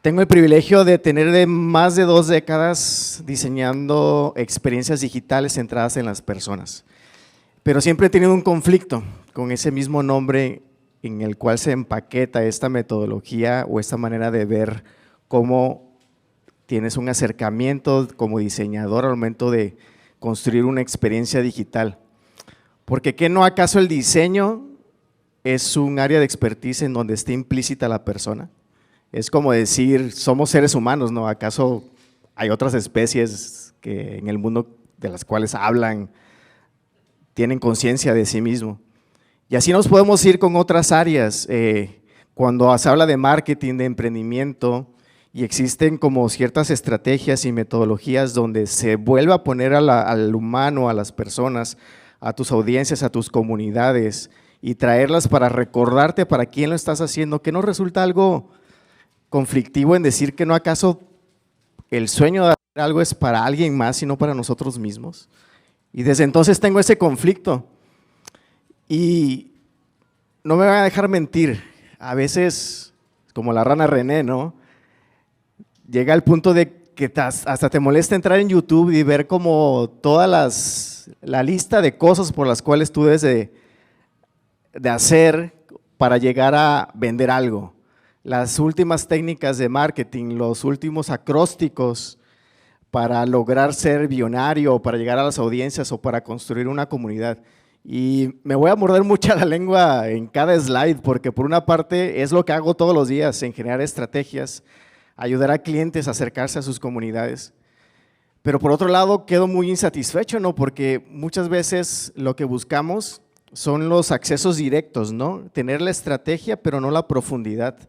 Tengo el privilegio de tener de más de 2 décadas diseñando experiencias digitales centradas en las personas, pero siempre he tenido un conflicto con ese mismo nombre en el cual se empaqueta esta metodología o esta manera de ver cómo tienes un acercamiento como diseñador al momento de construir una experiencia digital. Porque ¿qué no acaso el diseño es un área de expertise en donde está implícita la persona? Es como decir, somos seres humanos, ¿no? ¿Acaso hay otras especies que en el mundo de las cuales hablan, tienen conciencia de sí mismo? Y así nos podemos ir con otras áreas. Cuando se habla de marketing, de emprendimiento, y existen como ciertas estrategias y metodologías donde se vuelve a poner al humano, a las personas, a tus audiencias, a tus comunidades, y traerlas para recordarte para quién lo estás haciendo, que no resulta algo conflictivo en decir que no acaso el sueño de hacer algo es para alguien más y no para nosotros mismos. Y desde entonces tengo ese conflicto y no me van a dejar mentir, a veces como la rana René, ¿no? Llega al punto de que hasta te molesta entrar en YouTube y ver como la lista de cosas por las cuales tú debes de hacer para llegar a vender algo. Las últimas técnicas de marketing, los últimos acrósticos para lograr ser billonario, para llegar a las audiencias o para construir una comunidad. Y me voy a morder mucha la lengua en cada slide porque por una parte es lo que hago todos los días en generar estrategias, ayudar a clientes a acercarse a sus comunidades. Pero por otro lado quedo muy insatisfecho, ¿no? Porque muchas veces lo que buscamos son los accesos directos, ¿no? Tener la estrategia pero no la profundidad.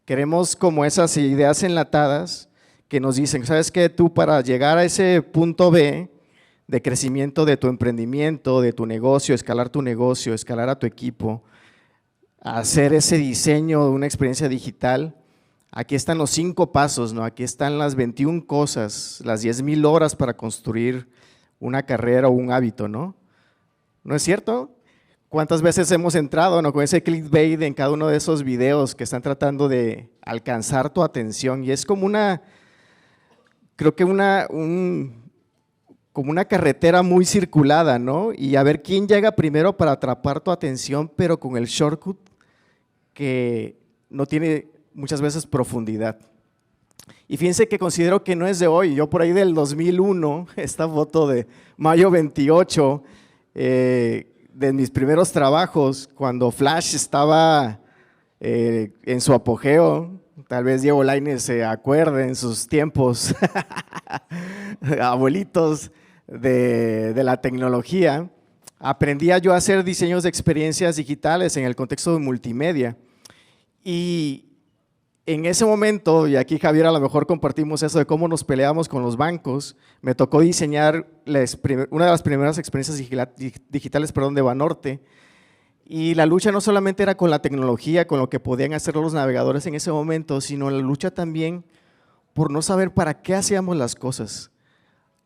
Queremos como esas ideas enlatadas que nos dicen, ¿sabes qué? Tú para llegar a ese punto B de crecimiento de tu emprendimiento, de tu negocio, escalar tu negocio, escalar a tu equipo, hacer ese diseño de una experiencia digital, aquí están los 5 pasos, ¿no? Aquí están las 21 cosas, las 10,000 horas para construir una carrera o un hábito, ¿no? ¿No es cierto? ¿Cuántas veces hemos entrado, ¿no? Con ese clickbait en cada uno de esos videos que están tratando de alcanzar tu atención? Y es como creo que como una carretera muy circulada, ¿no? Y a ver quién llega primero para atrapar tu atención, pero con el shortcut que no tiene muchas veces profundidad. Y fíjense que considero que no es de hoy. Yo por ahí del 2001, esta foto de mayo 28, de mis primeros trabajos, cuando Flash estaba en su apogeo, tal vez Diego Lainez se acuerde en sus tiempos, abuelitos de la tecnología, aprendía yo a hacer diseños de experiencias digitales en el contexto de multimedia. Y en ese momento, y aquí Javier a lo mejor compartimos eso de cómo nos peleamos con los bancos, me tocó diseñar una de las primeras experiencias digitales de Banorte, y la lucha no solamente era con la tecnología, con lo que podían hacer los navegadores en ese momento, sino la lucha también por no saber para qué hacíamos las cosas,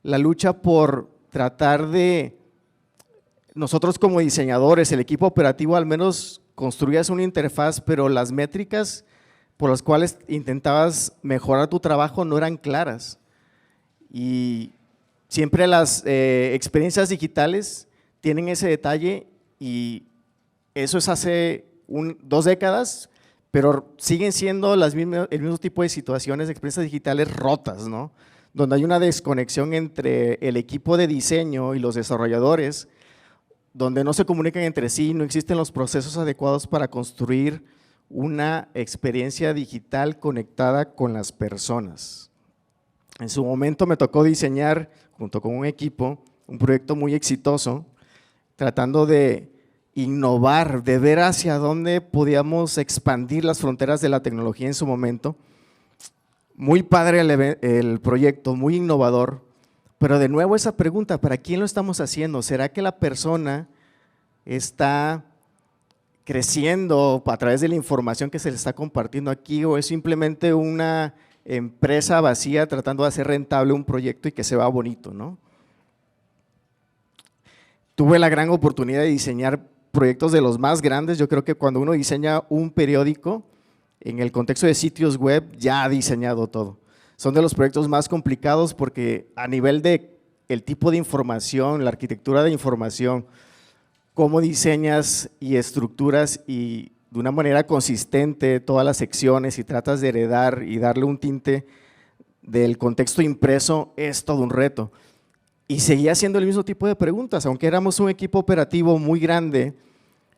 la lucha por tratar de, nosotros como diseñadores, el equipo operativo al menos construías una interfaz, pero las métricas por las cuales intentabas mejorar tu trabajo no eran claras. Y siempre las experiencias digitales tienen ese detalle y eso es hace 2 décadas, pero siguen siendo el mismo tipo de situaciones de experiencias digitales rotas, ¿no? Donde hay una desconexión entre el equipo de diseño y los desarrolladores, donde no se comunican entre sí, no existen los procesos adecuados para construir una experiencia digital conectada con las personas. En su momento me tocó diseñar, junto con un equipo, un proyecto muy exitoso, tratando de innovar, de ver hacia dónde podíamos expandir las fronteras de la tecnología en su momento. Muy padre el proyecto, muy innovador, pero de nuevo esa pregunta, ¿para quién lo estamos haciendo? ¿Será que la persona está creciendo a través de la información que se le está compartiendo aquí o es simplemente una empresa vacía tratando de hacer rentable un proyecto y que se vea bonito, ¿no? Tuve la gran oportunidad de diseñar proyectos de los más grandes. Yo creo que cuando uno diseña un periódico en el contexto de sitios web ya ha diseñado todo. Son de los proyectos más complicados porque a nivel de el tipo de información, la arquitectura de información, cómo diseñas y estructuras y de una manera consistente todas las secciones y tratas de heredar y darle un tinte del contexto impreso, es todo un reto. Y seguía haciendo el mismo tipo de preguntas, aunque éramos un equipo operativo muy grande,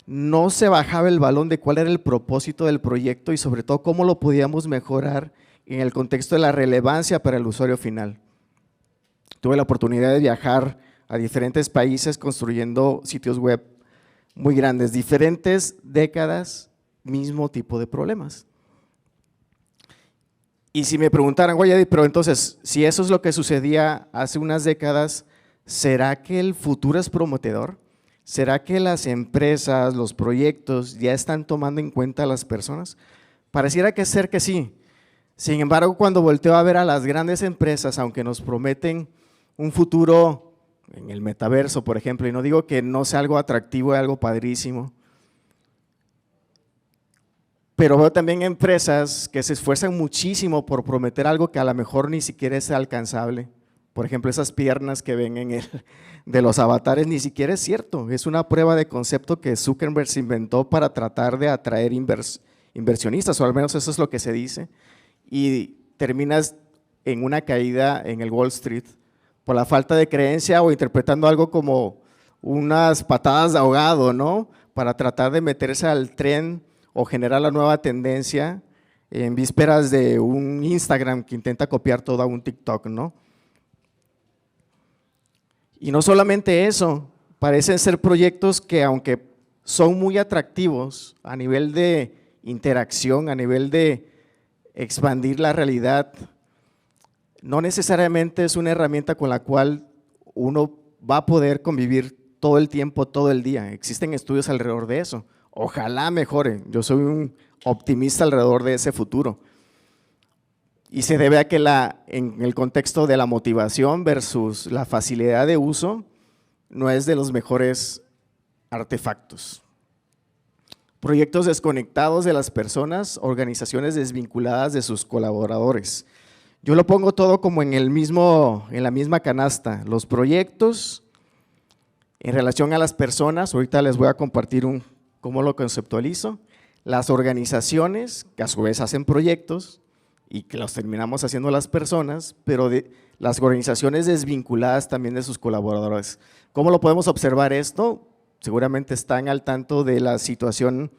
no se bajaba el balón de cuál era el propósito del proyecto y sobre todo cómo lo podíamos mejorar en el contexto de la relevancia para el usuario final. Tuve la oportunidad de viajar a diferentes países construyendo sitios web muy grandes, diferentes décadas, mismo tipo de problemas. Y si me preguntaran, oye, pero entonces, si eso es lo que sucedía hace unas décadas, ¿será que el futuro es prometedor? ¿Será que las empresas, los proyectos ya están tomando en cuenta a las personas? Pareciera que ser que sí. Sin embargo, cuando volteo a ver a las grandes empresas, aunque nos prometen un futuro en el metaverso, por ejemplo, y no digo que no sea algo atractivo, es algo padrísimo, pero veo también empresas que se esfuerzan muchísimo por prometer algo que a lo mejor ni siquiera es alcanzable. Por ejemplo, esas piernas que ven de los avatares ni siquiera es cierto, es una prueba de concepto que Zuckerberg se inventó para tratar de atraer inversionistas, o al menos eso es lo que se dice, y terminas en una caída en el Wall Street por la falta de creencia o interpretando algo como unas patadas de ahogado, ¿no? Para tratar de meterse al tren o generar la nueva tendencia en vísperas de un Instagram que intenta copiar todo a un TikTok, ¿no? Y no solamente eso, parecen ser proyectos que aunque son muy atractivos a nivel de interacción, a nivel de expandir la realidad, no necesariamente es una herramienta con la cual uno va a poder convivir todo el tiempo, todo el día. Existen estudios alrededor de eso. Ojalá mejore, yo soy un optimista alrededor de ese futuro. Y se debe a que en el contexto de la motivación versus la facilidad de uso, no es de los mejores artefactos. Proyectos desconectados de las personas, organizaciones desvinculadas de sus colaboradores. Yo lo pongo todo como en la misma canasta. Los proyectos en relación a las personas, ahorita les voy a compartir cómo lo conceptualizo. Las organizaciones, que a su vez hacen proyectos, y que los terminamos haciendo las personas, pero las organizaciones desvinculadas también de sus colaboradores. ¿Cómo lo podemos observar esto? Seguramente están al tanto de la situación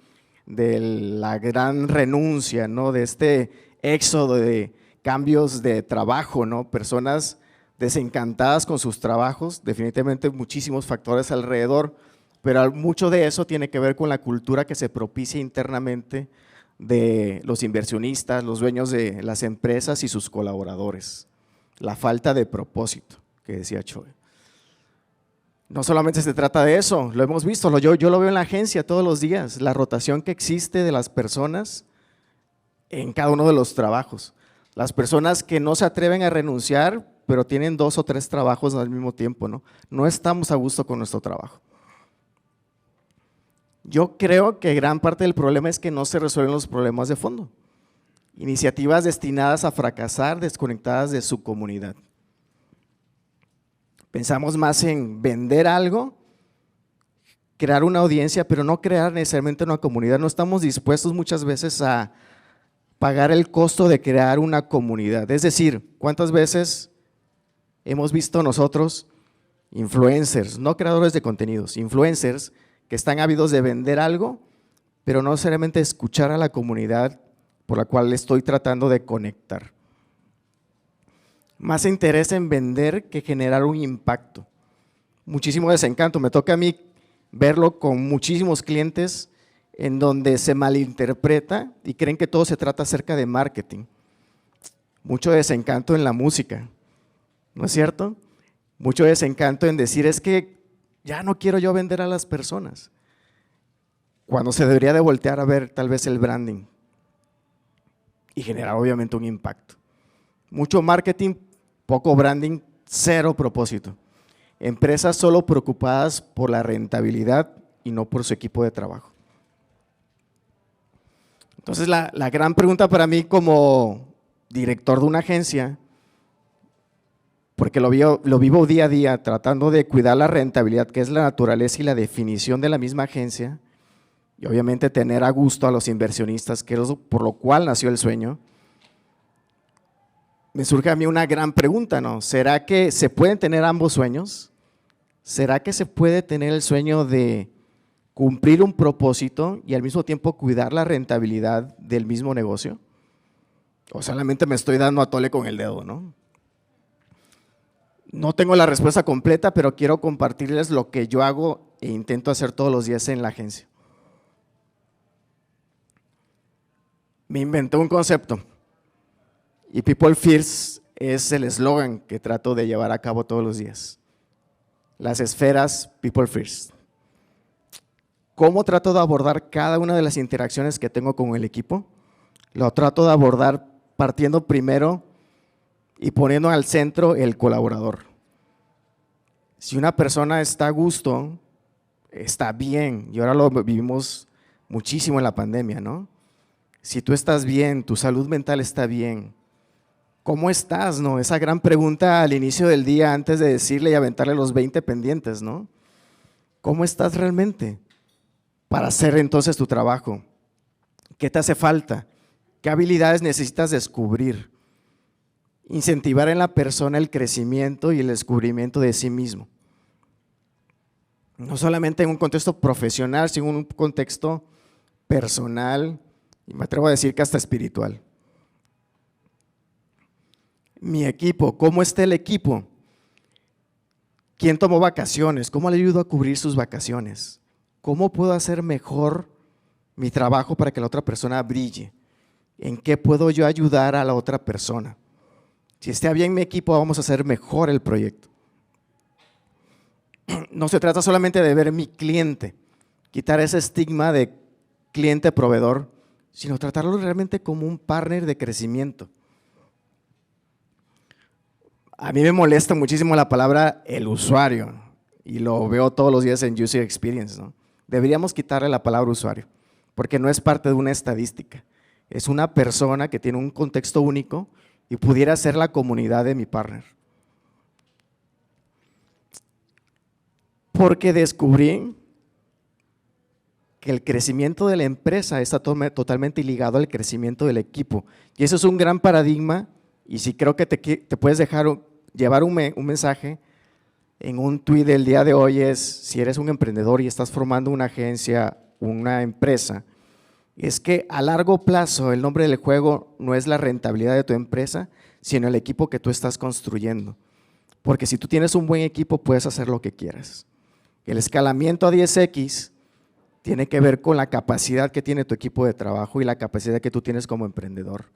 de la gran renuncia, ¿no? De este éxodo de cambios de trabajo, ¿no? Personas desencantadas con sus trabajos, definitivamente muchísimos factores alrededor, pero mucho de eso tiene que ver con la cultura que se propicia internamente de los inversionistas, los dueños de las empresas y sus colaboradores. La falta de propósito, que decía Choi. No solamente se trata de eso, lo hemos visto, yo lo veo en la agencia todos los días, la rotación que existe de las personas en cada uno de los trabajos. Las personas que no se atreven a renunciar, pero tienen 2 o 3 trabajos al mismo tiempo, ¿no? No estamos a gusto con nuestro trabajo. Yo creo que gran parte del problema es que no se resuelven los problemas de fondo. Iniciativas destinadas a fracasar, desconectadas de su comunidad. Pensamos más en vender algo, crear una audiencia, pero no crear necesariamente una comunidad. No estamos dispuestos muchas veces a pagar el costo de crear una comunidad. Es decir, ¿cuántas veces hemos visto nosotros influencers, no creadores de contenidos, influencers que están ávidos de vender algo, pero no necesariamente escuchar a la comunidad por la cual estoy tratando de conectar? Más interés en vender que generar un impacto. Muchísimo desencanto, me toca a mí verlo con muchísimos clientes en donde se malinterpreta y creen que todo se trata acerca de marketing. Mucho desencanto en la música, ¿no es cierto? Mucho desencanto en decir es que ya no quiero yo vender a las personas, cuando se debería de voltear a ver tal vez el branding y generar obviamente un impacto. Mucho marketing, poco branding, cero propósito. Empresas solo preocupadas por la rentabilidad y no por su equipo de trabajo. Entonces, la gran pregunta para mí como director de una agencia, porque lo vivo día a día, tratando de cuidar la rentabilidad, que es la naturaleza y la definición de la misma agencia, y obviamente tener a gusto a los inversionistas, que es por lo cual nació el sueño. Me surge a mí una gran pregunta, ¿no? ¿Será que se pueden tener ambos sueños? ¿Será que se puede tener el sueño de cumplir un propósito y al mismo tiempo cuidar la rentabilidad del mismo negocio? ¿O solamente me estoy dando a tole con el dedo, no? No tengo la respuesta completa, pero quiero compartirles lo que yo hago e intento hacer todos los días en la agencia. Me inventé un concepto y People First es el eslogan que trato de llevar a cabo todos los días. Las esferas People First. ¿Cómo trato de abordar cada una de las interacciones que tengo con el equipo? Lo trato de abordar partiendo primero y poniendo al centro el colaborador. Si una persona está a gusto, está bien, y ahora lo vivimos muchísimo en la pandemia, ¿no? Si tú estás bien, tu salud mental está bien, ¿cómo estás, no? Esa gran pregunta al inicio del día antes de decirle y aventarle los 20 pendientes, ¿no? ¿Cómo estás realmente para hacer entonces tu trabajo? ¿Qué te hace falta? ¿Qué habilidades necesitas descubrir? Incentivar en la persona el crecimiento y el descubrimiento de sí mismo. No solamente en un contexto profesional, sino en un contexto personal y me atrevo a decir que hasta espiritual. Mi equipo, ¿cómo está el equipo? ¿Quién tomó vacaciones? ¿Cómo le ayudo a cubrir sus vacaciones? ¿Cómo puedo hacer mejor mi trabajo para que la otra persona brille? ¿En qué puedo yo ayudar a la otra persona? Si está bien mi equipo, vamos a hacer mejor el proyecto. No se trata solamente de ver mi cliente, quitar ese estigma de cliente-proveedor, sino tratarlo realmente como un partner de crecimiento. A mí me molesta muchísimo la palabra el usuario y lo veo todos los días en User Experience, ¿no? Deberíamos quitarle la palabra usuario, porque no es parte de una estadística, es una persona que tiene un contexto único y pudiera ser la comunidad de mi partner. Porque descubrí que el crecimiento de la empresa está totalmente ligado al crecimiento del equipo. Y eso es un gran paradigma y sí creo que te puedes llevar un mensaje en un tuit del día de hoy es, si eres un emprendedor y estás formando una agencia, una empresa, es que a largo plazo el nombre del juego no es la rentabilidad de tu empresa, sino el equipo que tú estás construyendo. Porque si tú tienes un buen equipo puedes hacer lo que quieras. El escalamiento a 10X tiene que ver con la capacidad que tiene tu equipo de trabajo y la capacidad que tú tienes como emprendedor.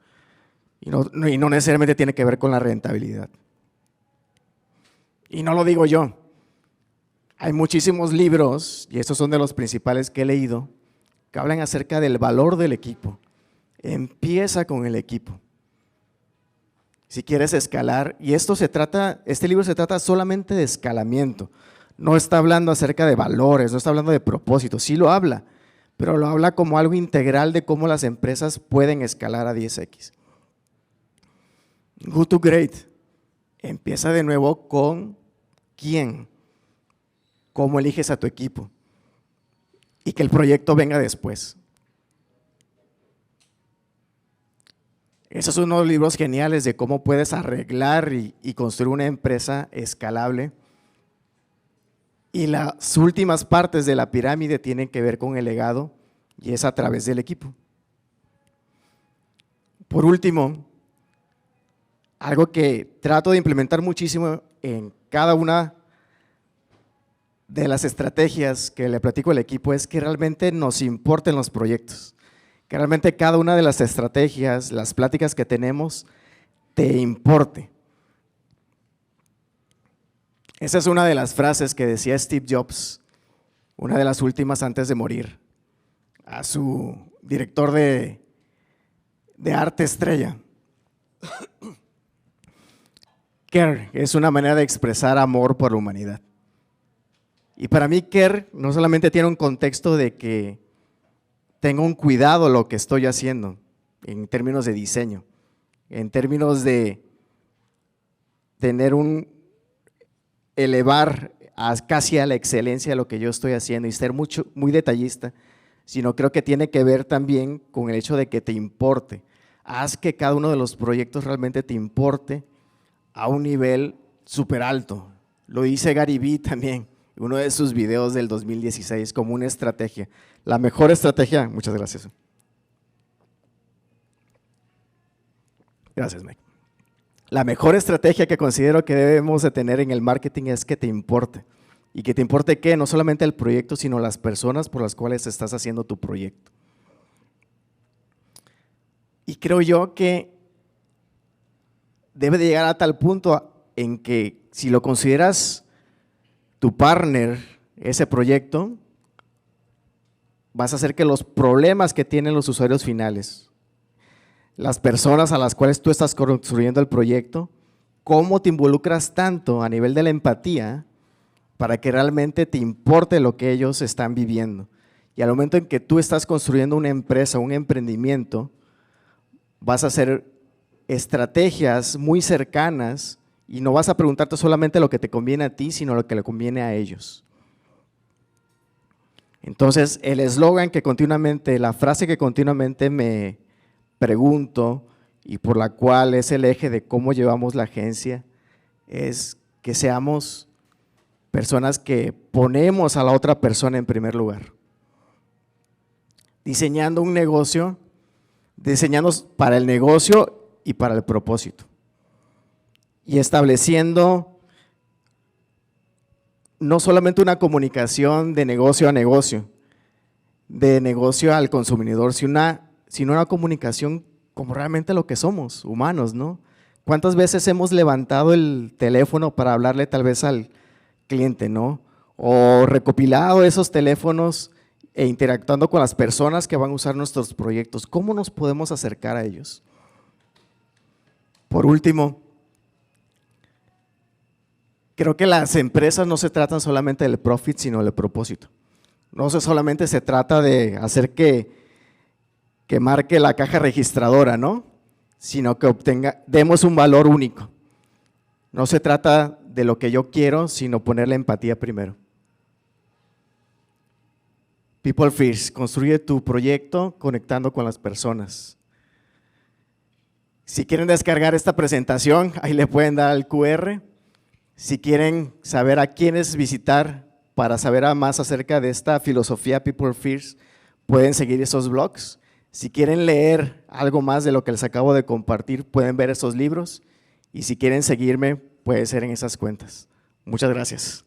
Y no necesariamente tiene que ver con la rentabilidad. Y no lo digo yo. Hay muchísimos libros, y estos son de los principales que he leído, que hablan acerca del valor del equipo. Empieza con el equipo. Si quieres escalar, y este libro se trata solamente de escalamiento. No está hablando acerca de valores, no está hablando de propósitos, sí lo habla, pero lo habla como algo integral de cómo las empresas pueden escalar a 10X. Good to Great, empieza de nuevo con quién, cómo eliges a tu equipo y que el proyecto venga después. Esos son unos libros geniales de cómo puedes arreglar y construir una empresa escalable. Y las últimas partes de la pirámide tienen que ver con el legado y es a través del equipo. Por último, algo que trato de implementar muchísimo en cada una de las estrategias que le platico al equipo es que realmente nos importen los proyectos, que realmente cada una de las estrategias, las pláticas que tenemos, te importe. Esa es una de las frases que decía Steve Jobs, una de las últimas antes de morir, a su director de arte estrella. Care es una manera de expresar amor por la humanidad. Y para mí Care no solamente tiene un contexto de que tenga un cuidado lo que estoy haciendo en términos de diseño, en términos de tener elevar casi a la excelencia lo que yo estoy haciendo y ser muy detallista, sino creo que tiene que ver también con el hecho de que te importe. Haz que cada uno de los proyectos realmente te importe a un nivel súper alto. Lo dice Gary Vee también, uno de sus videos del 2016, como una estrategia. La mejor estrategia, muchas gracias. Gracias, Mike. La mejor estrategia que considero que debemos de tener en el marketing es que te importe. Y que te importe ¿qué? No solamente el proyecto, sino las personas por las cuales estás haciendo tu proyecto. Y creo yo que debe de llegar a tal punto en que si lo consideras tu partner, ese proyecto, vas a hacer que los problemas que tienen los usuarios finales, las personas a las cuales tú estás construyendo el proyecto, cómo te involucras tanto a nivel de la empatía para que realmente te importe lo que ellos están viviendo. Y al momento en que tú estás construyendo una empresa, un emprendimiento, vas a hacer estrategias muy cercanas y no vas a preguntarte solamente lo que te conviene a ti, sino lo que le conviene a ellos. Entonces, el eslogan que continuamente, la frase que continuamente me pregunto y por la cual es el eje de cómo llevamos la agencia, es que seamos personas que ponemos a la otra persona en primer lugar. Diseñando un negocio, diseñando para el negocio y para el propósito. Y estableciendo no solamente una comunicación de negocio a negocio, de negocio al consumidor, sino una comunicación como realmente lo que somos, humanos, ¿no? ¿Cuántas veces hemos levantado el teléfono para hablarle tal vez al cliente, ¿no? O recopilado esos teléfonos e interactuando con las personas que van a usar nuestros proyectos. ¿Cómo nos podemos acercar a ellos? Por último, creo que las empresas no se tratan solamente del profit, sino del propósito. No solamente se trata de hacer que marque la caja registradora, ¿no? Sino que demos un valor único. No se trata de lo que yo quiero, sino poner la empatía primero. People First, construye tu proyecto conectando con las personas. Si quieren descargar esta presentación, ahí le pueden dar al QR. Si quieren saber a quiénes visitar para saber más acerca de esta filosofía People First, pueden seguir esos blogs. Si quieren leer algo más de lo que les acabo de compartir, pueden ver esos libros. Y si quieren seguirme, puede ser en esas cuentas. Muchas gracias.